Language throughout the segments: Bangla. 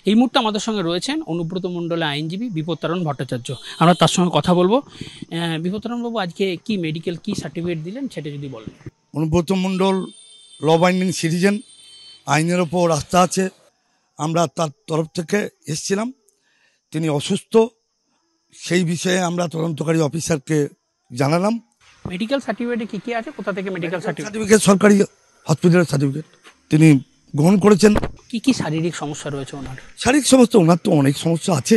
এই মুহূর্তে আমাদের সঙ্গে রয়েছেন অনুব্রত মণ্ডলের আইনজীবী বিপত্তারণ ভট্টাচার্য। আমরা তার সঙ্গে কথা বলবো। বিপত্তারণবাবু, আজকে কি মেডিকেল কি সার্টিফিকেট দিলেন সেটা যদি বলেন। অনুব্রত মণ্ডল ল বাইন্ডিং সিটিজেন, আইনের ওপর আস্থা আছে। আমরা তার তরফ থেকে এসেছিলাম, তিনি অসুস্থ, সেই বিষয়ে আমরা তদন্তকারী অফিসারকে জানালাম। মেডিকেল সার্টিফিকেটে কি কি আছে, কোথা থেকে মেডিকেল সার্টিফিকেট? সরকারি হসপিটালের সার্টিফিকেট তিনি গ্রহণ করেছেন। কি কি শারীরিক সমস্যা রয়েছে ওনার? শারীরিক সমস্যা, ওনার তো অনেক সমস্যা আছে,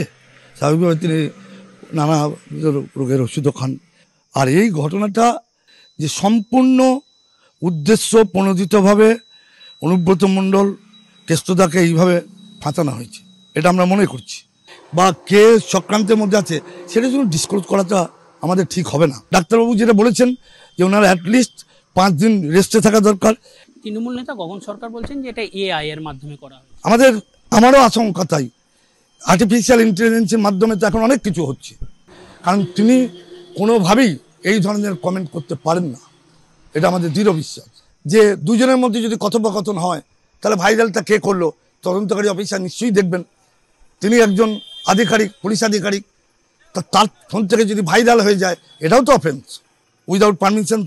স্বাভাবিকভাবে তিনি নানা রোগের ওষুধও খান। আর এই ঘটনাটা যে সম্পূর্ণ উদ্দেশ্য প্রণোদিতভাবে অনুব্রত মণ্ডল কেষ্টদাকে এইভাবে ফাঁসানো হয়েছে, এটা আমরা মনে করছি। বা কে চক্রান্তের মধ্যে আছে সেটা জন্য ডিসক্লোজ করাটা আমাদের ঠিক হবে না। ডাক্তারবাবু যেটা বলেছেন যে ওনার অ্যাটলিস্ট 5 দিন রেস্টে থাকা দরকার। তৃণমূল নেতা গগন সরকার বলছেন যে এটা এআই এর মাধ্যমে করা হয়। আমারও আশঙ্কা তাই। আর্টিফিশিয়াল ইন্টেলিজেন্সের মাধ্যমে তো এখন অনেক কিছু হচ্ছে, কারণ তিনি কোনোভাবেই এই ধরনের কমেন্ট করতে পারেন না, এটা আমাদের দৃঢ় বিশ্বাস। যে দুজনের মধ্যে যদি কথোপকথন হয় তাহলে ভাইরালটা কে করলো তদন্তকারী অফিসার নিশ্চয়ই দেখবেন। তিনি একজন আধিকারিক, পুলিশ আধিকারিক, তার ফোন থেকে যদি ভাইরাল হয়ে যায় এটাও তো offence. Without permission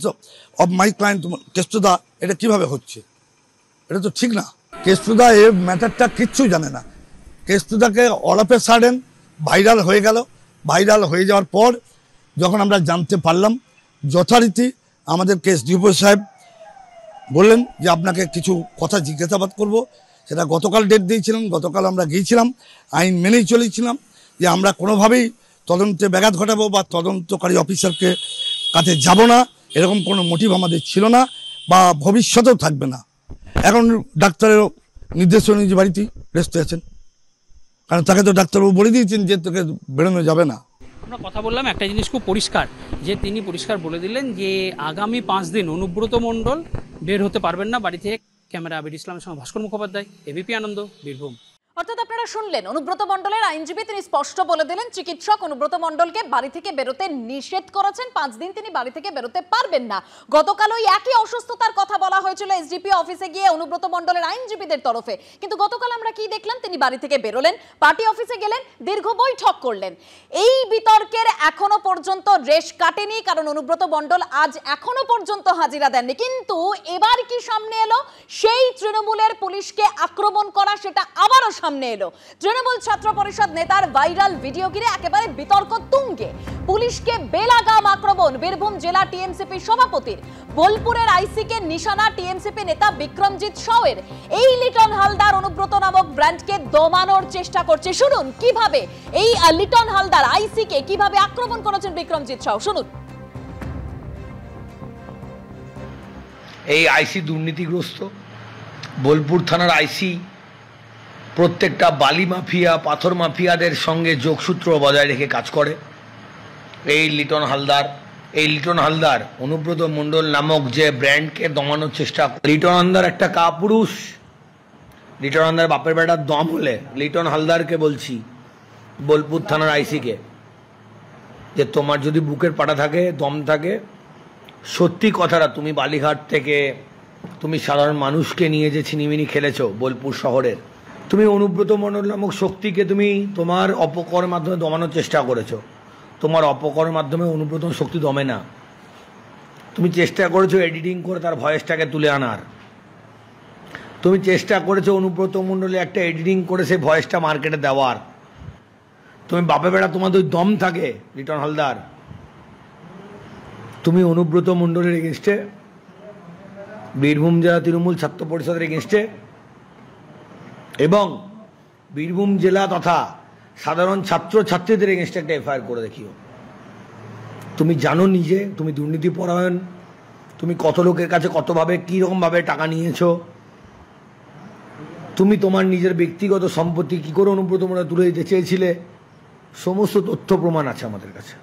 of my client কেষ্টদা, এটা কিভাবে হচ্ছে? এটা তো ঠিক না। কেষ্টদা এ ম্যাটারটা কিচ্ছু জানে না। কেষ্টদাকে all of a sudden viral হয়ে গেল। ভাইরাল হয়ে যাওয়ার পর যখন আমরা জানতে পারলাম, যথারীতি আমাদেরকে এসডিও সাহেব বললেন যে আপনাকে কিছু কথা জিজ্ঞাসাবাদ করব। সেটা গতকাল ডেট দিয়েছিলেন, গতকাল আমরা গিয়েছিলাম, আইন মেনেই চলেছিলাম যে আমরা কোনোভাবেই তদন্তে ব্যাঘাত ঘটাবো বা তদন্তকারী অফিসারকে কাছে যাব না, এরকম কোনো মোটিভ আমাদের ছিল না বা ভবিষ্যতেও থাকবে না। এখন ডাক্তারেরও নির্দেশ অনুযায়ী বাড়িতেই রেস্টে আছেন, কারণ তাকে তো ডাক্তারবাবু বলে দিয়েছেন যে তোকে বেরোনো যাবে না। আমরা কথা বললাম, একটা জিনিস খুব পরিষ্কার, যে তিনি পরিষ্কার বলে দিলেন যে আগামী 5 দিন অনুব্রত মণ্ডল বের হতে পারবেন না বাড়ি থেকে। ক্যামেরা আবির ইসলামের সঙ্গে ভাস্কর মুখোপাধ্যায়, এবিপি আনন্দ, বীরভূম। অর্থাৎ আপনারা শুনলেন, অনুব্রত মণ্ডলের আইনজীবী তিনি স্পষ্ট বলে দিলেন চিকিৎসক অনুব্রত মণ্ডলকে বাড়ি থেকে বেরোতে নিষেধ করেছেন, 5 দিন তিনি বাড়ি থেকে বেরোতে পারবেন না। গতকাল ওই একই অসুস্থতার কথা বলা হয়েছিল এসডিপি অফিসে গিয়ে অনুব্রত মণ্ডলের আইনজীবীদের তরফে, কিন্তু গতকাল আমরা কি দেখলাম, তিনি বাড়ি থেকে বেরোলেন, পার্টি অফিসে গেলেন, দীর্ঘ বৈঠক করলেন। এই বিতর্কের এখনো পর্যন্ত রেশ কাটেনি, কারণ অনুব্রত মণ্ডল আজ এখনো পর্যন্ত হাজিরা দেননি। কিন্তু এবার কি সামনে এলো, সেই তৃণমূলের পুলিশকে আক্রমণ করা, সেটা আবারও সামনে এলো। তৃণমূল ছাত্র পরিষদ নেতার ভাইরাল ভিডিও ঘিরে একেবারে বিতর্ক তুঙ্গে। পুলিশকে বেলাগাম আক্রমণ বীরভূম জেলা টিএমসিপি সভাপতির। বোলপুরের আইসিকে নিশানা টিএমসিপি নেতা বিক্রমজিৎ সাউয়ের। এই লিটন হালদার অনুব্রত নামক ব্র্যান্ডকে দমানোর চেষ্টা করছে। শুনুন কিভাবে এই লিটন হালদার আইসিকে কিভাবে আক্রমণ করেছেন বিক্রমজিৎ সাউ, শুনুন। এই আইসি দুর্নীতিগ্রস্ত। বোলপুর থানার আইসি প্রত্যেকটা বালি মাফিয়া, পাথর মাফিয়াদের সঙ্গে যোগসূত্র বজায় রেখে কাজ করে। এই লিটন হালদার অনুব্রত মণ্ডল নামক যে ব্র্যান্ডকে দমানোর চেষ্টা করে। লিটন হালদার একটা কাপুরুষ। লিটন হালদার বাপের বেটার দম হলে লিটন হালদারকে বলছি, বোলপুর থানার আইসিকে, যে তোমার যদি বুকের পাটা থাকে, দম থাকে, সত্যি কথাটা, তুমি বালিঘাট থেকে তুমি সাধারণ মানুষকে নিয়ে যে ছিনিমিনি খেলেছো বোলপুর শহরের, তুমি অনুব্রত মণ্ডল নামক শক্তিকে তুমি তোমার অপকর্মের মাধ্যমে দমানোর চেষ্টা করেছো। তোমার অপকর্মের মাধ্যমে অনুব্রত শক্তি দমে না। তুমি চেষ্টা করেছো এডিটিং করে তার ভয়েসটাকে তুলে আনার। তুমি চেষ্টা করেছো অনুব্রত মণ্ডলে একটা এডিটিং করে সেই ভয়েসটা মার্কেটে দেওয়ার। তুমি বাপে বেড়া, তোমার ওই দম থাকে লিটন হালদার, তুমি অনুব্রত মণ্ডলের এগেনস্টে, বীরভূম জেলা তৃণমূল ছাত্র পরিষদের এগেনস্টে এবং বীরভূম জেলা তথা সাধারণ ছাত্র ছাত্রীদের এগেনস্টে একটা এফআইআর করে দেখিও। তুমি জানো নিজে তুমি দুর্নীতি পরায়ণ, তুমি কত লোকের কাছে কতভাবে কীরকমভাবে টাকা নিয়েছো, তুমি তোমার নিজের ব্যক্তিগত সম্পত্তি কী করে অনুব্রত মণ্ডল তুলে দিতে চেয়েছিলে, সমস্ত তথ্য প্রমাণ আছে আমাদের কাছে।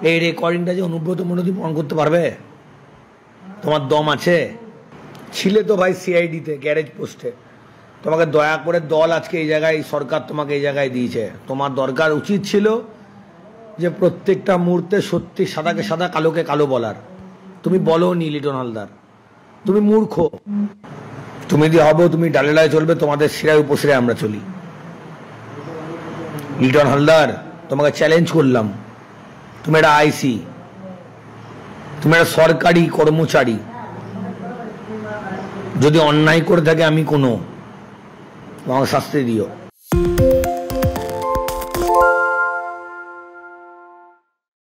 এই রেকর্ডিংটা যে অনুব্রত মণ্ডল প্রমাণ করতে পারবে, তোমার দম আছে? ছিলে তো ভাই সিআইডিতে, গ্যারেজ পোস্টে। তোমাকে দয়া করে দল আজকে এই জায়গায়, সরকার তোমাকে এই জায়গায় দিয়েছে। তোমার দরকার উচিত ছিল যে প্রত্যেকটা মুহূর্তে সত্যি সাদাকে সাদা, কালোকে কালো বলার। তুমি বলো নি লিটন হালদার, তুমি মূর্খ। তুমি যদি হবো তুমি ডালেলায় চলবে, তোমাদের শিরায় উপশিরায় আমরা চলি। লিটন হালদার, তোমাকে চ্যালেঞ্জ করলাম, তুমি একটা আইসি, তুমি একটা সরকারি কর্মচারী, যদি অন্যায় করে থাকে আমি কোনো, আমাকে শাস্তি দিও।